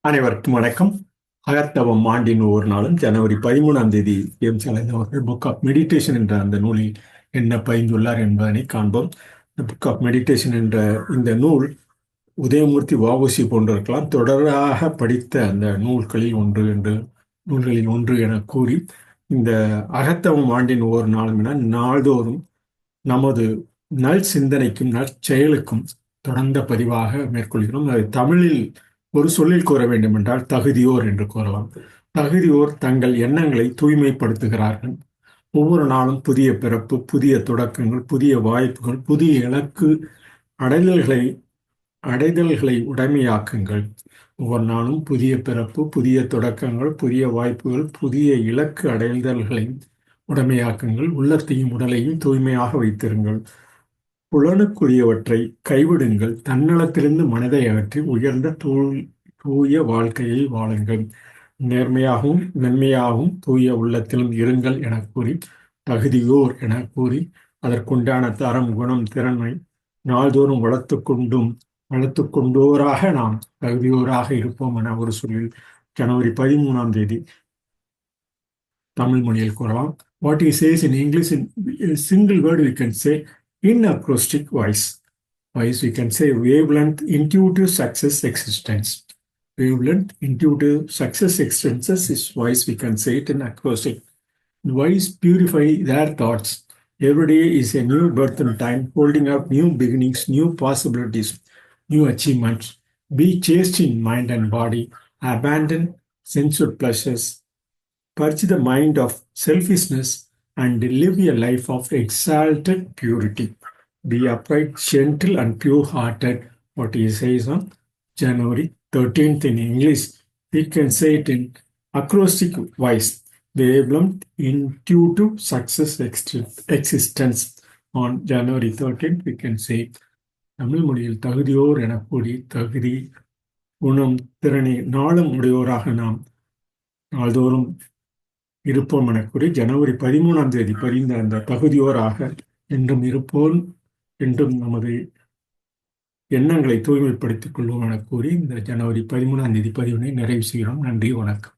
அனைவருக்கும் வணக்கம். அகத்தவம் ஆண்டின் ஒவ்வொரு நாளும் ஜனவரி 13ஆம் தேதி எம் சலன் அவர்கள் புக் ஆஃப் மெடிடேஷன் என்ற அந்த நூலில் என்ன பயின்றுள்ளார் என்பதனை காண்போம். புக் ஆஃப் மெடிடேஷன் என்ற இந்த நூல் உதயமூர்த்தி வஉசி போன்றவர்களால் தொடராக படித்த அந்த நூல்களில் ஒன்று என கூறி, இந்த அகத்தவம் ஆண்டின் ஒவ்வொரு நாளும் என நாள்தோறும் நமது நல் சிந்தனைக்கும் நற்செயலுக்கும் தொடர்ந்த பதிவாக மேற்கொள்கிறோம். அது தமிழில் ஒரு சொல்லில் கூற வேண்டும் என்றால் தகுதியோர் என்று கூறலாம். தகுதியோர் தங்கள் எண்ணங்களை தூய்மைப்படுத்துகிறார்கள். ஒவ்வொரு நாளும் புதிய பிறப்பு, புதிய தொடக்கங்கள், புதிய வாய்ப்புகள், புதிய இலக்கு அடைதல்களை அடைதல்களை உடைமையாக்குங்கள். ஒவ்வொரு நாளும் புதிய பிறப்பு, புதிய தொடக்கங்கள், புதிய வாய்ப்புகள், புதிய இலக்கு அடைதல்களை உடைமையாக்குங்கள். உள்ளத்தையும் உடலையும் தூய்மையாக வைத்திருங்கள். புலனுக்குரியவற்றை கைவிடுங்கள். தன்னலத்திலிருந்து மனதை அகற்றி உயர்ந்த தூய வாழ்க்கையை வாழுங்கள். நேர்மையாகவும் மென்மையாகவும் தூய உள்ளத்திலும் இருங்கள் என கூறி, தகுதியோர் என கூறி, அதற்குண்டான தரம், குணம், திறமை நாள்தோறும் வளர்த்து கொண்டோராக நாம் தகுதியோராக இருப்போம் என ஒரு சொல்லில் ஜனவரி 13ஆம் தேதி தமிழ் மொழியில் கூறலாம். What he says in English, in a single word we can say in acrostic voice. We can say wavelength intuitive success existence. Wavelength intuitive success existences is voice, we can say it in acrostic. Voice purify their thoughts. Every day is a new birth in time, holding up new beginnings, new possibilities, new achievements. Be chaste in mind and body. Abandon sensual pleasures. Purge the mind of selfishness and live a life of exalted purity. Be upright, gentle, and pure-hearted. What he says on January 13th in English, we can say it in acrostic voice. Wavelength intuitive success existence. On January 13th, we can say Tamil மொழியில் தகுதியோர் என கூடி, தகுதி, குணம், திறனை நாளும் உடையோராக நாம் நாள்தோறும் இருப்போம் என கூறி, ஜனவரி 13ஆம் தேதி பதிந்த அந்த தகுதியோராக என்றும் இருப்போம், என்றும் நமது எண்ணங்களை தூய்மைப்படுத்திக் கொள்வோம் என கூறி இந்த ஜனவரி 13ஆம் தேதி பதிவினை நிறைவு செய்கிறோம். நன்றி, வணக்கம்.